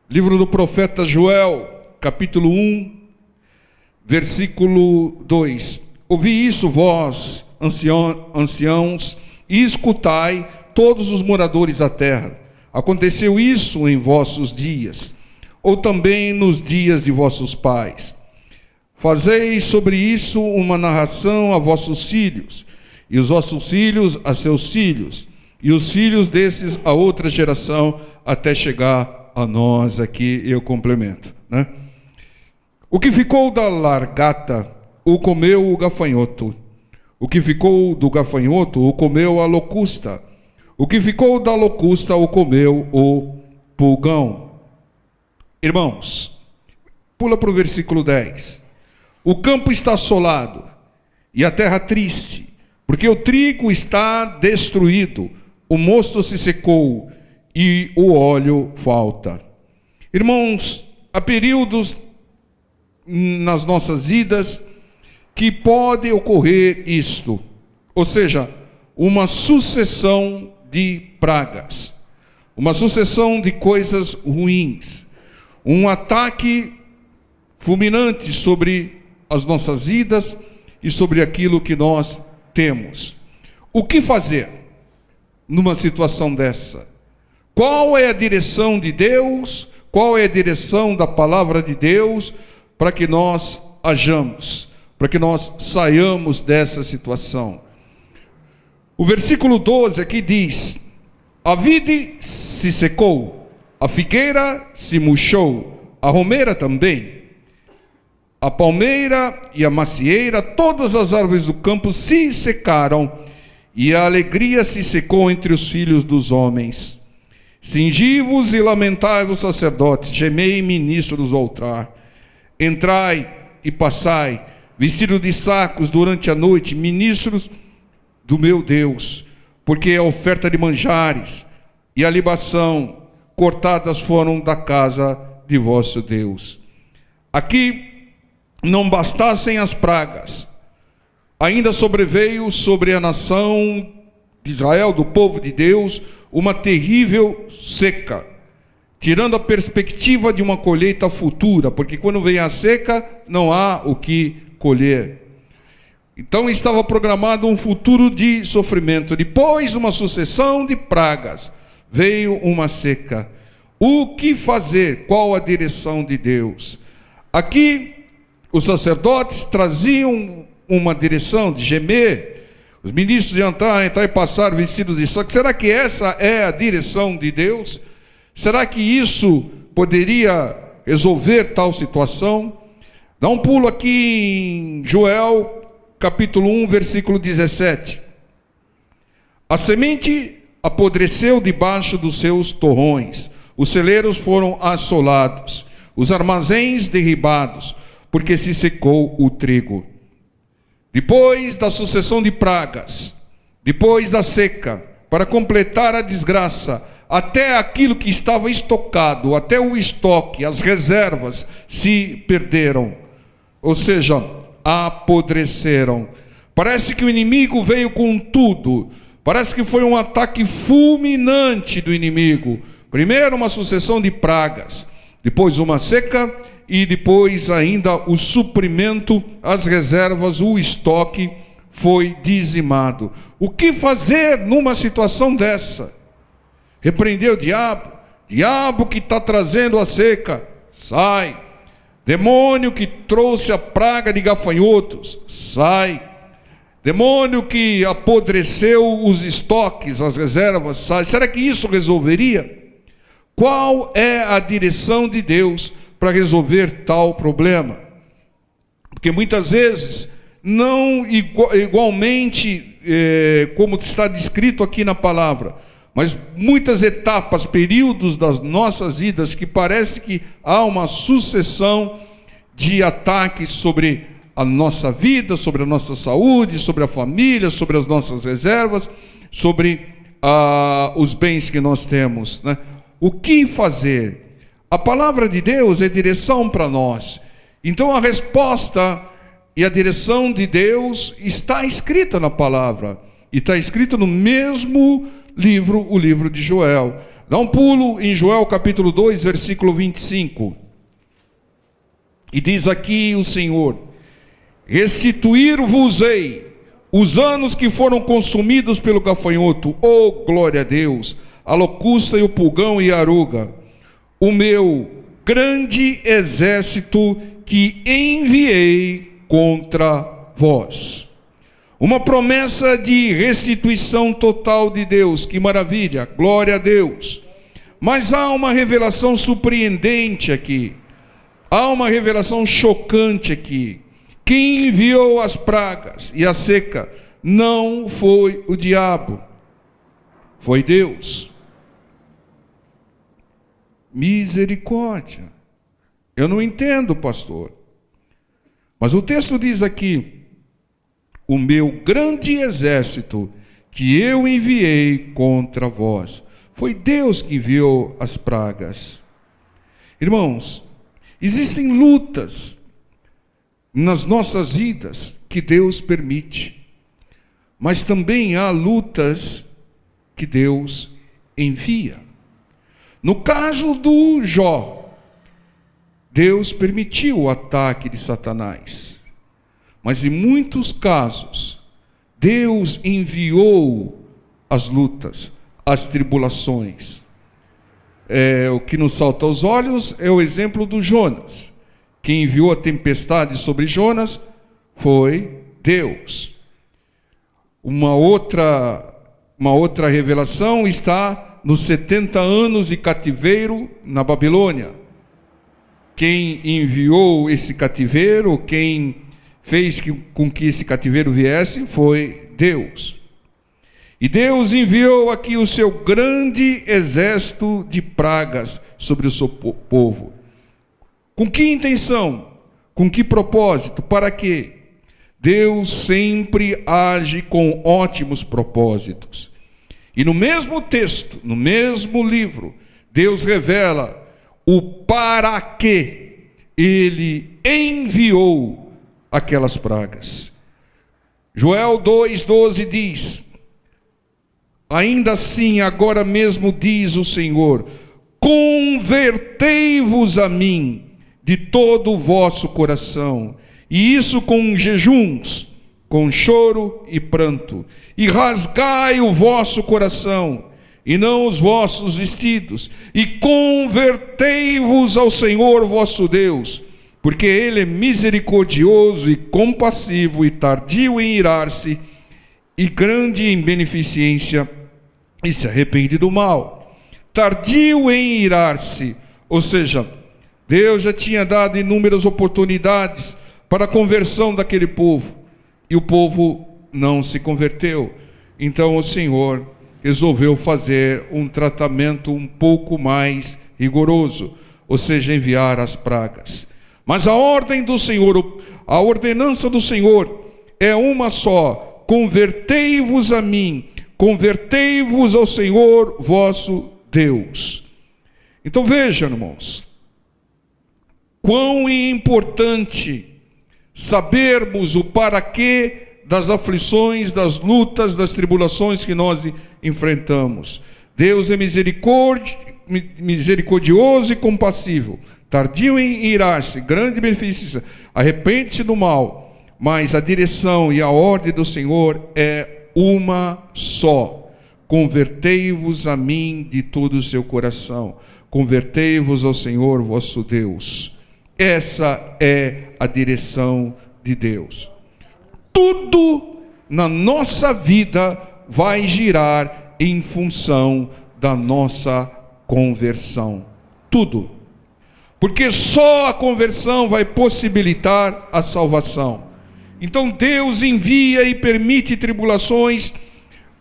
Livro do profeta Joel, capítulo 1, versículo 2. Ouvi isso, vós, anciãos, e escutai, todos os moradores da terra. Aconteceu isso em vossos dias, ou também nos dias de vossos pais. Fazei sobre isso uma narração a vossos filhos, e os vossos filhos a seus filhos, e os filhos desses a outra geração, até chegar a nós. Aqui eu complemento, né? O que ficou da largata, o comeu o gafanhoto. O que ficou do gafanhoto, o comeu a locusta. O que ficou da locusta, o comeu o pulgão. Irmãos, pula para o versículo 10. O campo está assolado e a terra triste, porque o trigo está destruído, o mosto se secou e o óleo falta. Irmãos, há períodos nas nossas vidas que pode ocorrer isto, ou seja, uma sucessão de pragas, uma sucessão de coisas ruins, um ataque fulminante sobre as nossas vidas e sobre aquilo que nós temos. O que fazer numa situação dessa? Qual é a direção de Deus? Qual é a direção da palavra de Deus para que nós hajamos, para que nós saiamos dessa situação? O versículo 12 aqui diz: a vide se secou, a figueira se murchou, a romeira também, a palmeira e a macieira, todas as árvores do campo se secaram, e a alegria se secou entre os filhos dos homens. Cingi-vos e lamentai-vos, sacerdotes, gemei, ministros do altar. Entrai e passai, vestidos de sacos durante a noite, ministros do meu Deus, porque a oferta de manjares e a libação cortadas foram da casa de vosso Deus. Aqui não bastassem as pragas, ainda sobreveio sobre a nação de Israel, do povo de Deus, uma terrível seca, tirando a perspectiva de uma colheita futura, porque quando vem a seca, não há o que colher. Então estava programado um futuro de sofrimento. Depois, uma sucessão de pragas, veio uma seca. O que fazer? Qual a direção de Deus? Aqui, os sacerdotes traziam uma direção de gemer, os ministros de entrar e passar vestidos de saco. Será que essa é a direção de Deus? Será que isso poderia resolver tal situação? Dá um pulo aqui em Joel, capítulo 1, versículo 17. A semente apodreceu debaixo dos seus torrões, os celeiros foram assolados, os armazéns derribados, porque se secou o trigo. Depois da sucessão de pragas, depois da seca, para completar a desgraça, até aquilo que estava estocado, até o estoque, as reservas se perderam, ou seja, apodreceram. Parece que o inimigo veio com tudo, parece que foi um ataque fulminante do inimigo. Primeiro uma sucessão de pragas, depois uma seca, e depois ainda o suprimento, as reservas, o estoque foi dizimado. O que fazer numa situação dessa? Repreender o diabo, diabo que está trazendo a seca, sai. Demônio que trouxe a praga de gafanhotos, sai. Demônio que apodreceu os estoques, as reservas, sai. Será que isso resolveria? Qual é a direção de Deus para resolver tal problema? Porque muitas vezes, não igualmente como está descrito aqui na palavra, mas muitas etapas, períodos das nossas vidas que parece que há uma sucessão de ataques sobre a nossa vida, sobre a nossa saúde, sobre a família, sobre as nossas reservas, sobre os bens que nós temos, né? O que fazer? A palavra de Deus é direção para nós. Então a resposta e a direção de Deus está escrita na palavra. E está escrito no mesmo livro, o livro de Joel. Dá um pulo em Joel capítulo 2, versículo 25. E diz aqui o Senhor: restituir-vos-ei os anos que foram consumidos pelo gafanhoto, oh glória a Deus, a locusta e o pulgão e a aruga, o meu grande exército que enviei contra vós. Uma promessa de restituição total de Deus, que maravilha, glória a Deus. Mas há uma revelação surpreendente aqui, há uma revelação chocante aqui. Quem enviou as pragas e a seca não foi o diabo, foi Deus. Misericórdia. Eu não entendo, pastor. Mas o texto diz aqui: o meu grande exército que eu enviei contra vós. Foi Deus que enviou as pragas. Irmãos, existem lutas nas nossas vidas que Deus permite, mas também há lutas que Deus envia. No caso do Jó, Deus permitiu o ataque de Satanás, mas em muitos casos Deus enviou as lutas, as tribulações. O que nos salta aos olhos é o exemplo do Jonas. Quem enviou a tempestade sobre Jonas foi Deus. Uma outra revelação está nos 70 anos de cativeiro na Babilônia. Quem enviou esse cativeiro, quem fez com que esse cativeiro viesse, foi Deus. E Deus enviou aqui o seu grande exército de pragas sobre o seu povo. Com que intenção? Com que propósito? Para quê? Deus sempre age com ótimos propósitos. E no mesmo texto, no mesmo livro, Deus revela o para que Ele enviou aquelas pragas. Joel 2,12 diz: ainda assim, agora mesmo diz o Senhor, convertei-vos a mim de todo o vosso coração, e isso com jejuns, com choro e pranto, e rasgai o vosso coração, e não os vossos vestidos, e convertei-vos ao Senhor vosso Deus, porque Ele é misericordioso e compassivo, e tardio em irar-se, e grande em beneficência, e se arrepende do mal. Tardio em irar-se, ou seja, Deus já tinha dado inúmeras oportunidades para a conversão daquele povo, e o povo não se converteu. Então o Senhor resolveu fazer um tratamento um pouco mais rigoroso, ou seja, enviar as pragas. Mas a ordem do Senhor, a ordenança do Senhor é uma só: convertei-vos a mim, convertei-vos ao Senhor vosso Deus. Então vejam, irmãos, quão importante sabermos o para quê das aflições, das lutas, das tribulações que nós enfrentamos. Deus é misericordioso e compassivo, tardio em irar-se, grande benefício, arrepende-se do mal, mas a direção e a ordem do Senhor é uma só: convertei-vos a mim de todo o seu coração, convertei-vos ao Senhor vosso Deus. Essa é a direção de Deus. Tudo na nossa vida vai girar em função da nossa conversão. Tudo. Porque só a conversão vai possibilitar a salvação. Então Deus envia e permite tribulações,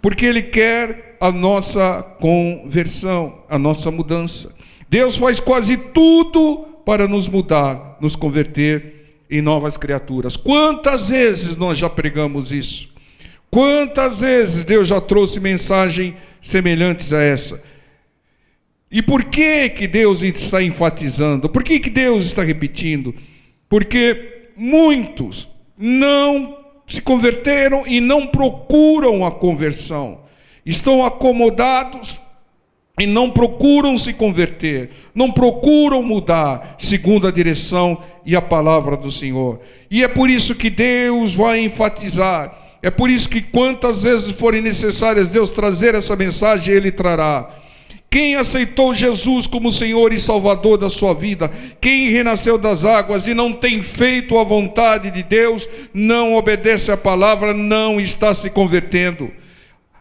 porque Ele quer a nossa conversão, a nossa mudança. Deus faz quase tudo para nos mudar, nos converter em novas criaturas. Quantas vezes nós já pregamos isso? Quantas vezes Deus já trouxe mensagens semelhantes a essa? E por que que Deus está enfatizando? Por que que Deus está repetindo? Porque muitos não se converteram e não procuram a conversão. Estão acomodados e não procuram se converter, não procuram mudar segundo a direção e a palavra do Senhor. E é por isso que Deus vai enfatizar, é por isso que quantas vezes forem necessárias Deus trazer essa mensagem, Ele trará. Quem aceitou Jesus como Senhor e Salvador da sua vida, quem renasceu das águas e não tem feito a vontade de Deus, não obedece à palavra, não está se convertendo.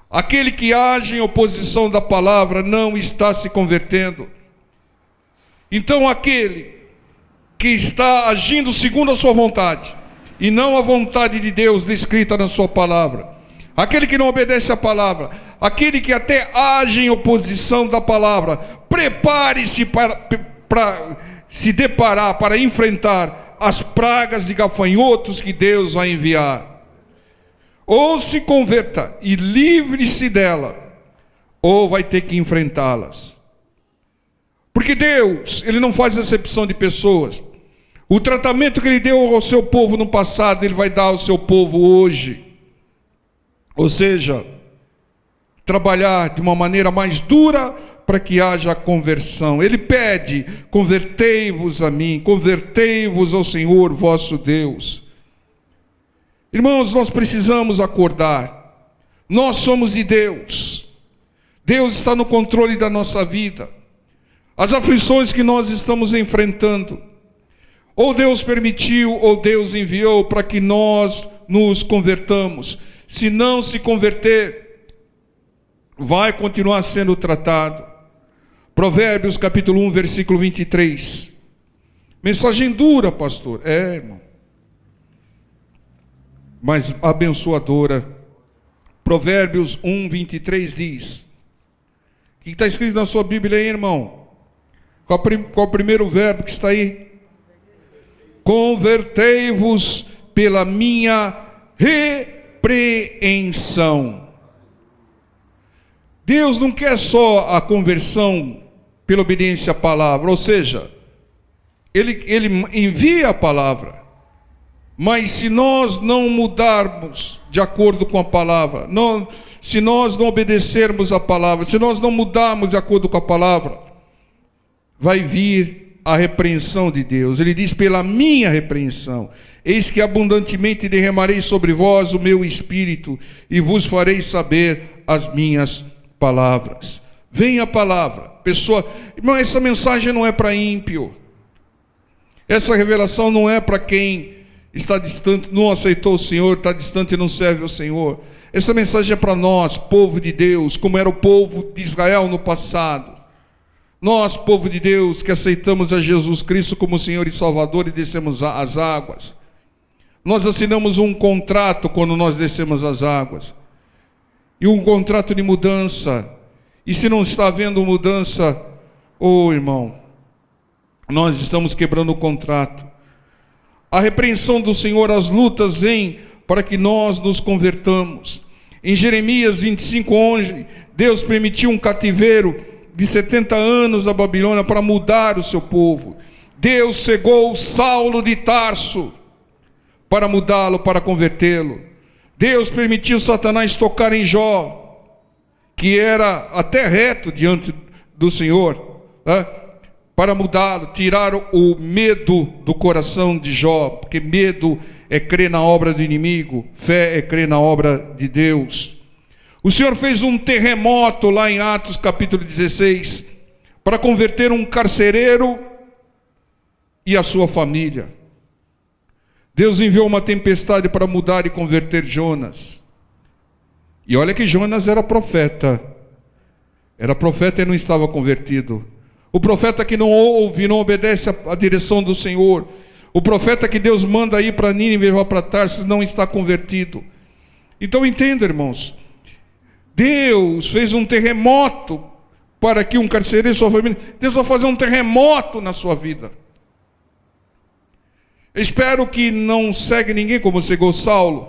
Aquele que age em oposição da palavra não está se convertendo. Então aquele que está agindo segundo a sua vontade e não a vontade de Deus descrita na sua palavra, aquele que não obedece à palavra, aquele que até age em oposição da palavra, prepare-se para se deparar, para enfrentar as pragas e gafanhotos que Deus vai enviar. Ou se converta e livre-se dela, ou vai ter que enfrentá-las. Porque Deus, Ele não faz acepção de pessoas. O tratamento que Ele deu ao seu povo no passado, Ele vai dar ao seu povo hoje. Ou seja, trabalhar de uma maneira mais dura para que haja conversão. Ele pede: convertei-vos a mim, convertei-vos ao Senhor vosso Deus. Irmãos, nós precisamos acordar. Nós somos de Deus. Deus está no controle da nossa vida. As aflições que nós estamos enfrentando, ou Deus permitiu, ou Deus enviou para que nós nos convertamos. Se não se converter, vai continuar sendo tratado. Provérbios capítulo 1, versículo 23. Mensagem dura, pastor. Irmão. Mas abençoadora. Provérbios 1, 23 diz. O que está escrito na sua Bíblia aí, irmão? Qual o primeiro verbo que está aí? Convertei-vos pela minha repreensão. Deus não quer só a conversão pela obediência à palavra, ou seja, Ele envia a palavra, mas se nós não mudarmos de acordo com a palavra, se nós não obedecermos a palavra, se nós não mudarmos de acordo com a palavra, vai vir a repreensão de Deus. Ele diz: pela minha repreensão, eis que abundantemente derramarei sobre vós o meu espírito, e vos farei saber as minhas palavras. Vem a palavra. Pessoa, irmão, essa mensagem não é para ímpio. Essa revelação não é para quem está distante, não aceitou o Senhor, está distante e não serve ao Senhor. Essa mensagem é para nós, povo de Deus, como era o povo de Israel no passado. Nós, povo de Deus, que aceitamos a Jesus Cristo como Senhor e Salvador e descemos as águas. Nós assinamos um contrato quando nós descemos as águas. E um contrato de mudança. E se não está havendo mudança, irmão, nós estamos quebrando o contrato. A repreensão do Senhor, as lutas vêm para que nós nos convertamos. Em Jeremias 25:11, Deus permitiu um cativeiro de 70 anos da Babilônia para mudar o seu povo. Deus cegou Saulo de Tarso para mudá-lo, para convertê-lo. Deus permitiu Satanás tocar em Jó, que era até reto diante do Senhor, para mudá-lo, tirar o medo do coração de Jó, porque medo é crer na obra do inimigo, fé é crer na obra de Deus. O Senhor fez um terremoto lá em Atos capítulo 16, para converter um carcereiro e a sua família. Deus enviou uma tempestade para mudar e converter Jonas. E olha que Jonas era profeta e não estava convertido. O profeta que não ouve, não obedece à direção do Senhor. O profeta que Deus manda ir para Nínive e para Tarsis não está convertido. Então entenda, irmãos. Deus fez um terremoto para que um carcereiro e sua família... Deus vai fazer um terremoto na sua vida. Espero que não cegue ninguém como cegou Saulo.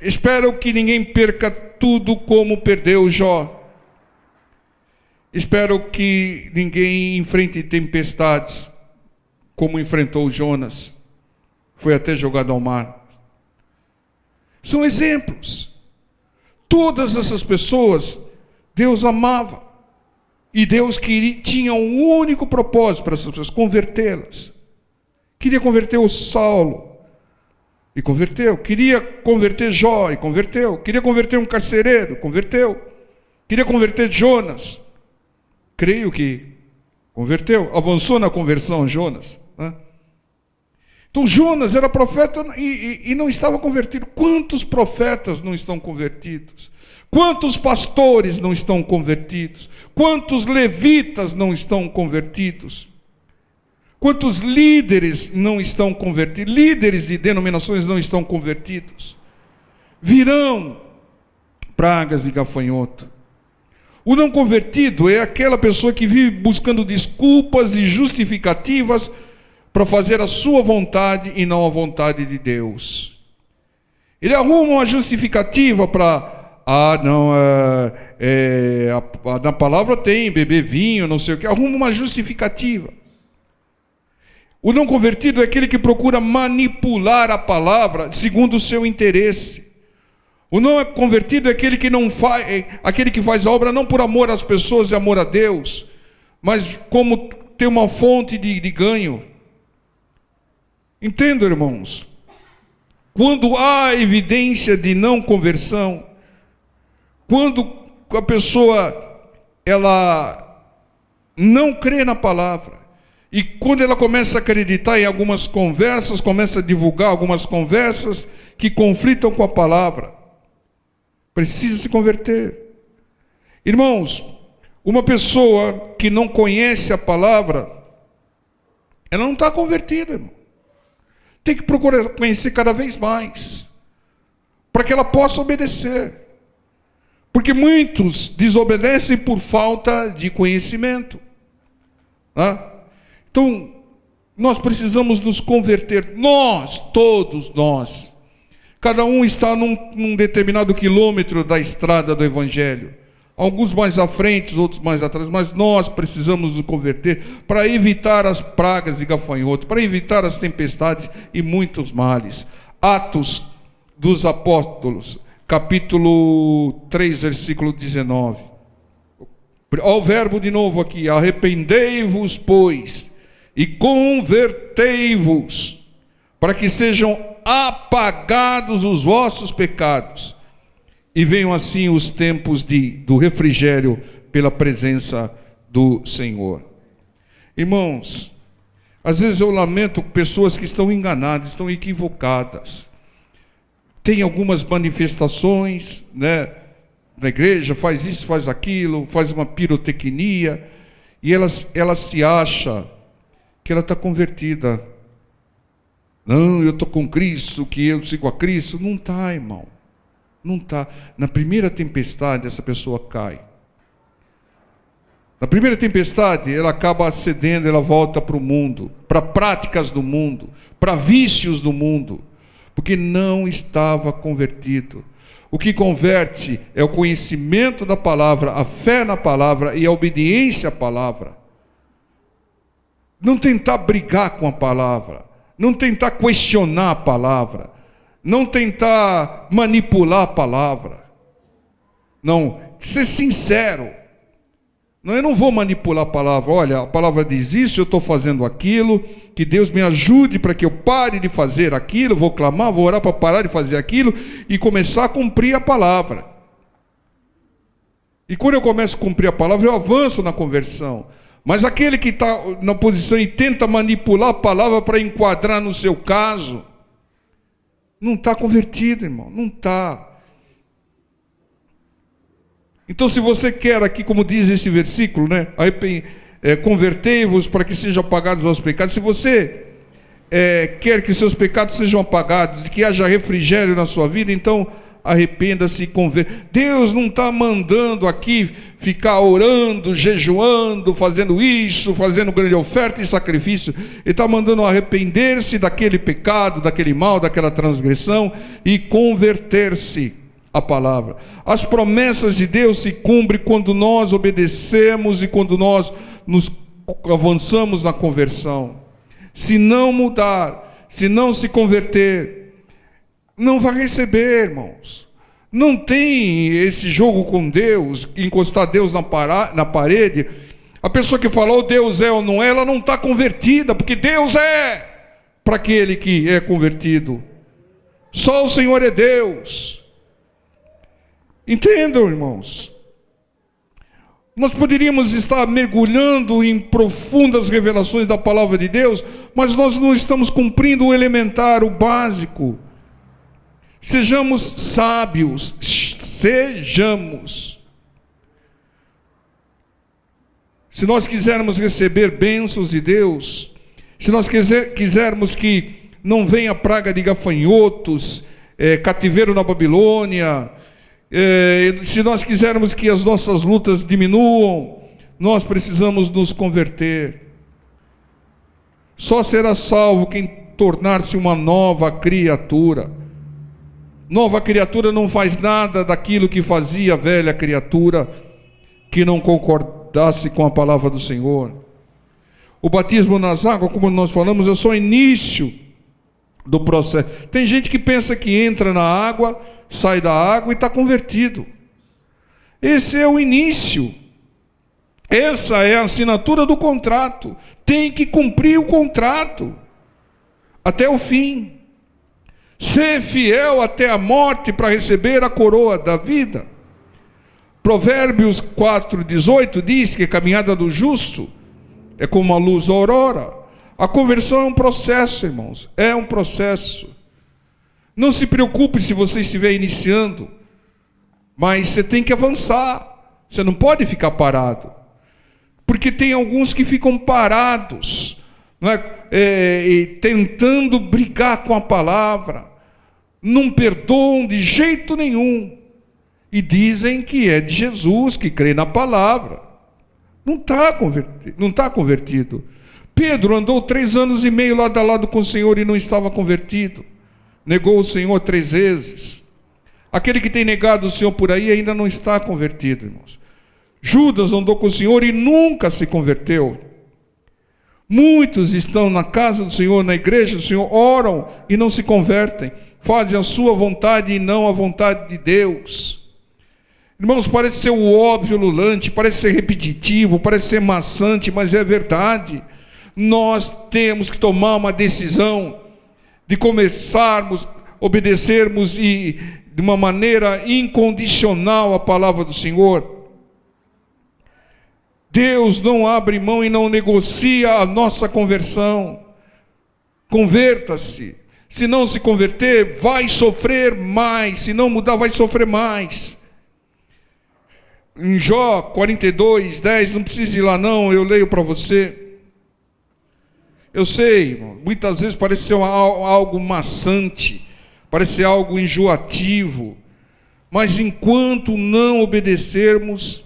Espero que ninguém perca tudo como perdeu Jó. Espero que ninguém enfrente tempestades como enfrentou Jonas. Foi até jogado ao mar. São exemplos. Todas essas pessoas Deus amava. E Deus tinha um único propósito para essas pessoas: convertê-las. Queria converter o Saulo, e converteu. Queria converter Jó, e converteu. Queria converter um carcereiro, converteu. Queria converter Jonas, creio que converteu. Avançou na conversão Jonas, né? Então Jonas era profeta e não estava convertido. Quantos profetas não estão convertidos? Quantos pastores não estão convertidos? Quantos levitas não estão convertidos? Quantos líderes não estão convertidos? Líderes de denominações não estão convertidos. Virão pragas e gafanhoto. O não convertido é aquela pessoa que vive buscando desculpas e justificativas para fazer a sua vontade e não a vontade de Deus. Ele arruma uma justificativa para... na palavra tem beber vinho, não sei o que. Arruma uma justificativa. O não convertido é aquele que procura manipular a palavra segundo o seu interesse. O não convertido é aquele que não faz, aquele que faz a obra não por amor às pessoas e amor a Deus, mas como ter uma fonte de ganho. Entendo, irmãos? Quando há evidência de não conversão, quando a pessoa ela não crê na palavra, e quando ela começa a acreditar em algumas conversas, começa a divulgar algumas conversas que conflitam com a palavra, precisa se converter. Irmãos, uma pessoa que não conhece a palavra, ela não está convertida, irmão. Tem que procurar conhecer cada vez mais, para que ela possa obedecer. Porque muitos desobedecem por falta de conhecimento. Então, nós precisamos nos converter. Nós, todos nós. Cada um está num determinado quilômetro da estrada do Evangelho. Alguns mais à frente, outros mais atrás. Mas nós precisamos nos converter para evitar as pragas e gafanhotos, para evitar as tempestades e muitos males. Atos dos Apóstolos, capítulo 3, versículo 19. Olha o verbo de novo aqui. Arrependei-vos, pois, e convertei-vos, para que sejam apagados os vossos pecados, e venham assim os tempos do refrigério pela presença do Senhor. Irmãos, às vezes eu lamento pessoas que estão enganadas, estão equivocadas. Tem algumas manifestações, né, na igreja, faz isso, faz aquilo, faz uma pirotecnia, e ela se acha que ela está convertida. Não, eu estou com Cristo, que eu sigo a Cristo. Não está, irmão. Não está. Na primeira tempestade, essa pessoa cai. Na primeira tempestade, ela acaba cedendo, ela volta para o mundo, para práticas do mundo, para vícios do mundo, porque não estava convertido. O que converte é o conhecimento da palavra, a fé na palavra e a obediência à palavra. Não tentar brigar com a palavra, não tentar questionar a palavra, não tentar manipular a palavra. Não, ser sincero. Não, eu não vou manipular a palavra. Olha, a palavra diz isso, eu estou fazendo aquilo, que Deus me ajude para que eu pare de fazer aquilo, vou clamar, vou orar para parar de fazer aquilo e começar a cumprir a palavra. E quando eu começo a cumprir a palavra, eu avanço na conversão. Mas aquele que está na posição e tenta manipular a palavra para enquadrar no seu caso, não está convertido, irmão, não está. Então, se você quer aqui, como diz esse versículo, né, convertei-vos para que sejam apagados os vossos pecados. Se você quer que seus pecados sejam apagados, que haja refrigério na sua vida, então arrependa-se e converta. Deus não está mandando aqui ficar orando, jejuando, fazendo isso, fazendo grande oferta e sacrifício. Ele está mandando arrepender-se daquele pecado, daquele mal, daquela transgressão e converter-se à palavra. As promessas de Deus se cumprem quando nós obedecemos e quando nós nos avançamos na conversão. Se não mudar, se não se converter, não vai receber, irmãos. Não tem esse jogo com Deus, encostar Deus na parede. A pessoa que fala, Deus é ou não é, ela não está convertida, porque Deus é para aquele que é convertido. Só o Senhor é Deus. Entendam, irmãos? Nós poderíamos estar mergulhando em profundas revelações da palavra de Deus, mas nós não estamos cumprindo o elementar, o básico. Sejamos sábios, sejamos. Se nós quisermos receber bênçãos de Deus, se nós quisermos que não venha praga de gafanhotos, cativeiro na Babilônia, se nós quisermos que as nossas lutas diminuam, nós precisamos nos converter. Só será salvo quem tornar-se uma nova criatura. Nova criatura não faz nada daquilo que fazia a velha criatura, que não concordasse com a palavra do Senhor. O batismo nas águas, como nós falamos, é só o início do processo. Tem gente que pensa que entra na água, sai da água e está convertido. Esse é o início. Essa é a assinatura do contrato. Tem que cumprir o contrato até o fim. Ser fiel até a morte para receber a coroa da vida. Provérbios 4:18 diz que a caminhada do justo é como a luz da aurora. A conversão é um processo, irmãos. É um processo. Não se preocupe se você estiver iniciando, mas você tem que avançar. Você não pode ficar parado, porque tem alguns que ficam parados, tentando brigar com a palavra, não perdoam de jeito nenhum, e dizem que é de Jesus, que crê na palavra. Não está convertido. Pedro andou 3 anos e meio lado a lado com o Senhor e não estava convertido. Negou o Senhor 3 vezes. Aquele que tem negado o Senhor por aí ainda não está convertido, irmãos. Judas andou com o Senhor e nunca se converteu. Muitos estão na casa do Senhor, na igreja do Senhor, oram e não se convertem. Fazem a sua vontade e não a vontade de Deus. Irmãos, parece ser o óbvio ululante, parece ser repetitivo, parece ser maçante, mas é verdade. Nós temos que tomar uma decisão de começarmos, obedecermos e de uma maneira incondicional a palavra do Senhor. Deus não abre mão e não negocia a nossa conversão. Converta-se. Se não se converter, vai sofrer mais. Se não mudar, vai sofrer mais. Em Jó 42:10, não precisa ir lá não, eu leio para você. Eu sei, irmão, muitas vezes parece ser algo maçante, parece ser algo enjoativo, mas enquanto não obedecermos,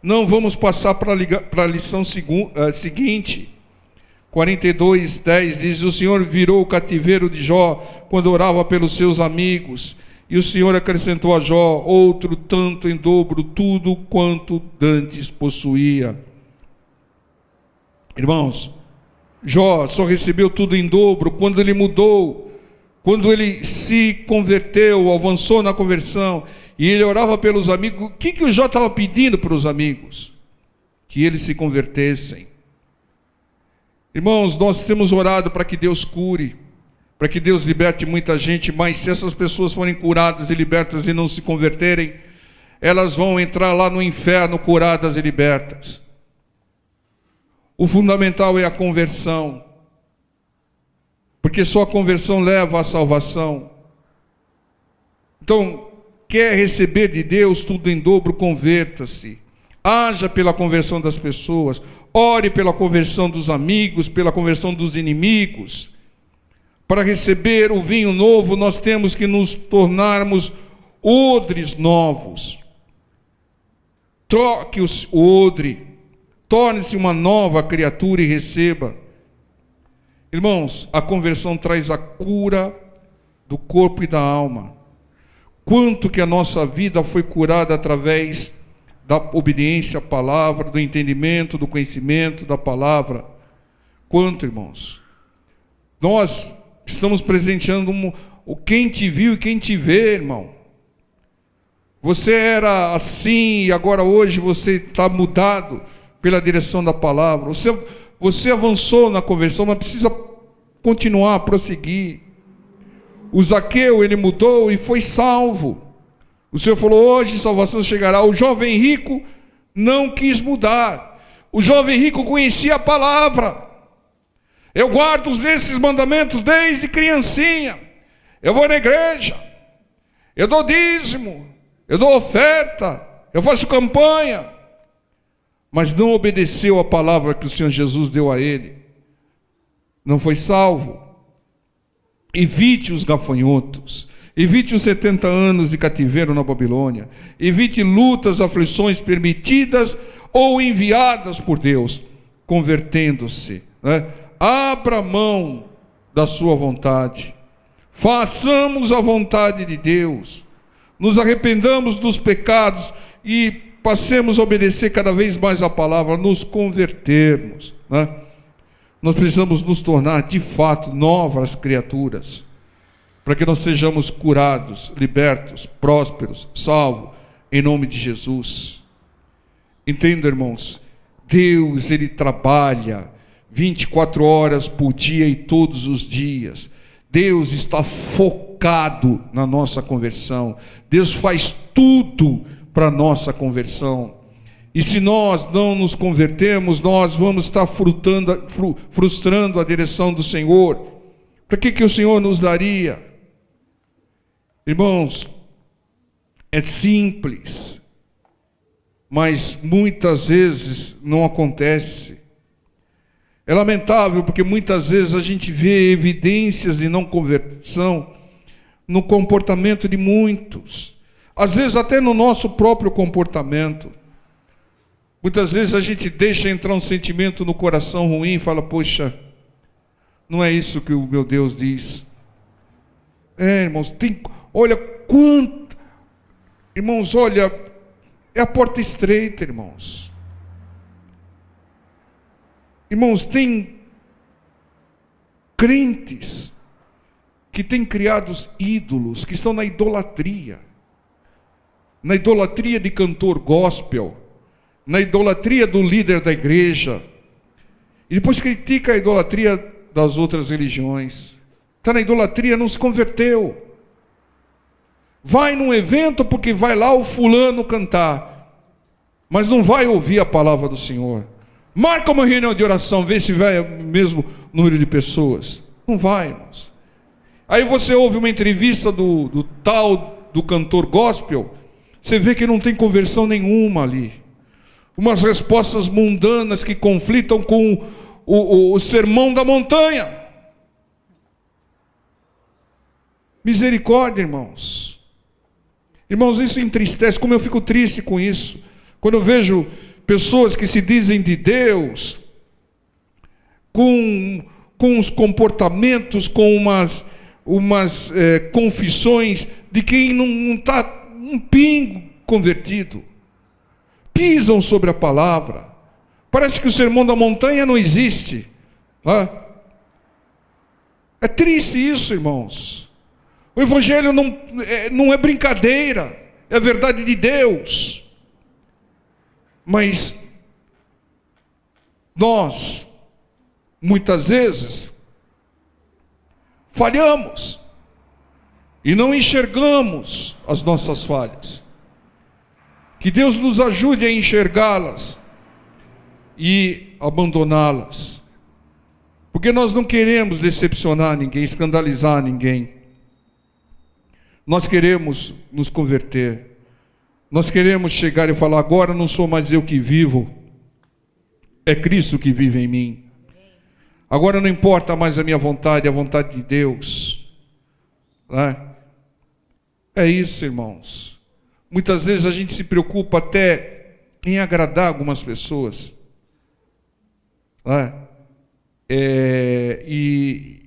não vamos passar para a lição seguinte. 42:10 diz: o Senhor virou o cativeiro de Jó quando orava pelos seus amigos, e o Senhor acrescentou a Jó outro tanto em dobro, tudo quanto dantes possuía. Irmãos, Jó só recebeu tudo em dobro quando ele mudou, quando ele se converteu, avançou na conversão, e ele orava pelos amigos. O que o Jó estava pedindo para os amigos? Que eles se convertessem. Irmãos, nós temos orado para que Deus cure, para que Deus liberte muita gente, mas se essas pessoas forem curadas e libertas e não se converterem, elas vão entrar lá no inferno curadas e libertas. O fundamental é a conversão, porque só a conversão leva à salvação. Então, quer receber de Deus tudo em dobro, converta-se. Haja pela conversão das pessoas, ore pela conversão dos amigos, pela conversão dos inimigos. Para receber o vinho novo, nós temos que nos tornarmos odres novos. Troque o odre, torne-se uma nova criatura e receba. Irmãos, a conversão traz a cura do corpo e da alma. Quanto que a nossa vida foi curada através da obediência à palavra, do entendimento, do conhecimento da palavra. Quanto, irmãos? Nós estamos presenteando o quem te viu e quem te vê, irmão. Você era assim e agora hoje você está mudado pela direção da palavra. Você avançou na conversão, mas precisa continuar, prosseguir. O Zaqueu, ele mudou e foi salvo. O Senhor falou, hoje salvação chegará. O jovem rico não quis mudar. O jovem rico conhecia a palavra. Eu guardo esses mandamentos desde criancinha. Eu vou na igreja. Eu dou dízimo. Eu dou oferta. Eu faço campanha. Mas não obedeceu a palavra que o Senhor Jesus deu a ele. Não foi salvo. Evite os gafanhotos. Evite os 70 anos de cativeiro na Babilônia. Evite lutas, aflições permitidas ou enviadas por Deus, convertendo-se, né? Abra mão da sua vontade. Façamos a vontade de Deus. Nos arrependamos dos pecados e passemos a obedecer cada vez mais a palavra, nos convertermos, né? Nós precisamos nos tornar de fato novas criaturas, para que nós sejamos curados, libertos, prósperos, salvos, em nome de Jesus. Entenda, irmãos, Deus, Ele trabalha 24 horas por dia e todos os dias. Deus está focado na nossa conversão. Deus faz tudo para a nossa conversão. E se nós não nos convertermos, nós vamos estar frustrando a direção do Senhor. Para que o Senhor nos daria? Irmãos, é simples, mas muitas vezes não acontece. É lamentável porque muitas vezes a gente vê evidências de não conversão no comportamento de muitos, às vezes até no nosso próprio comportamento. Muitas vezes a gente deixa entrar um sentimento no coração ruim e fala, poxa, não é isso que o meu Deus diz. Irmãos, olha quanto, irmãos, olha, é a porta estreita, irmãos. Irmãos, tem crentes que têm criado ídolos, que estão na idolatria de cantor gospel, na idolatria do líder da igreja, e depois critica a idolatria das outras religiões. Está na idolatria, não se converteu. Vai num evento porque vai lá o fulano cantar, mas não vai ouvir a palavra do Senhor. Marca uma reunião de oração, vê se vai o mesmo número de pessoas. Não vai, irmãos. Aí você ouve uma entrevista do cantor gospel, você vê que não tem conversão nenhuma ali. Umas respostas mundanas que conflitam com o sermão da montanha. Misericórdia, irmãos. Irmãos, isso entristece, como eu fico triste com isso. Quando eu vejo pessoas que se dizem de Deus, com os comportamentos, com umas confissões de quem não está um pingo convertido. Pisam sobre a palavra. Parece que o sermão da montanha não existe. É triste isso, irmãos. O Evangelho não é brincadeira, é a verdade de Deus. Mas nós, muitas vezes, falhamos e não enxergamos as nossas falhas. Que Deus nos ajude a enxergá-las e abandoná-las. Porque nós não queremos decepcionar ninguém, escandalizar ninguém. Nós queremos nos converter. Nós queremos chegar e falar, agora não sou mais eu que vivo, é Cristo que vive em mim. Agora não importa mais a minha vontade, é a vontade de Deus. Né? É isso, irmãos. Muitas vezes a gente se preocupa até em agradar algumas pessoas. Né? E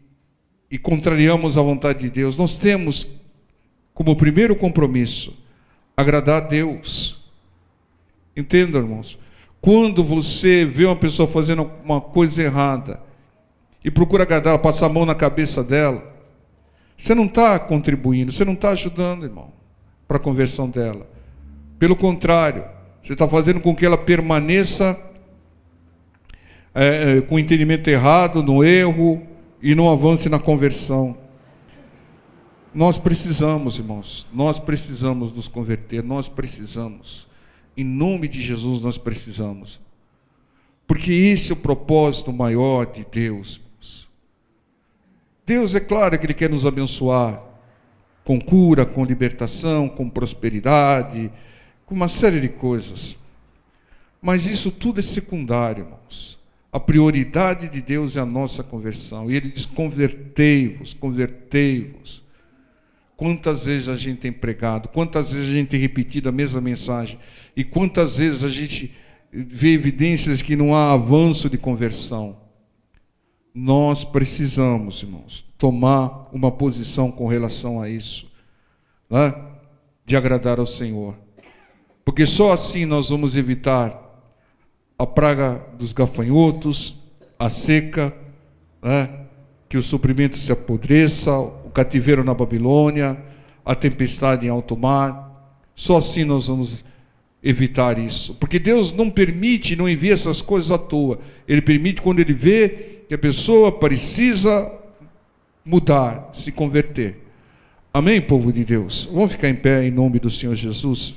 contrariamos a vontade de Deus. Nós temos como primeiro compromisso agradar a Deus. Entenda, irmãos. Quando você vê uma pessoa fazendo uma coisa errada e procura agradar, passar a mão na cabeça dela, você não está contribuindo, você não está ajudando, irmão, para a conversão dela. Pelo contrário, você está fazendo com que ela permaneça com entendimento errado, no erro, e não avance na conversão. Nós precisamos, irmãos, nós precisamos nos converter, nós precisamos. Em nome de Jesus nós precisamos. Porque esse é o propósito maior de Deus. Deus, é claro que Ele quer nos abençoar com cura, com libertação, com prosperidade, com uma série de coisas. Mas isso tudo é secundário, irmãos. A prioridade de Deus é a nossa conversão. E Ele diz: convertei-vos, convertei-vos. Quantas vezes a gente tem pregado, quantas vezes a gente tem repetido a mesma mensagem, e quantas vezes a gente vê evidências que não há avanço de conversão. Nós precisamos, irmãos, tomar uma posição com relação a isso, né? De agradar ao Senhor. Porque só assim nós vamos evitar a praga dos gafanhotos, a seca, né? Que o suprimento se apodreça, o cativeiro na Babilônia, a tempestade em alto mar. Só assim nós vamos evitar isso. Porque Deus não permite, não envia essas coisas à toa. Ele permite quando Ele vê que a pessoa precisa mudar, se converter. Amém, povo de Deus? Vamos ficar em pé em nome do Senhor Jesus?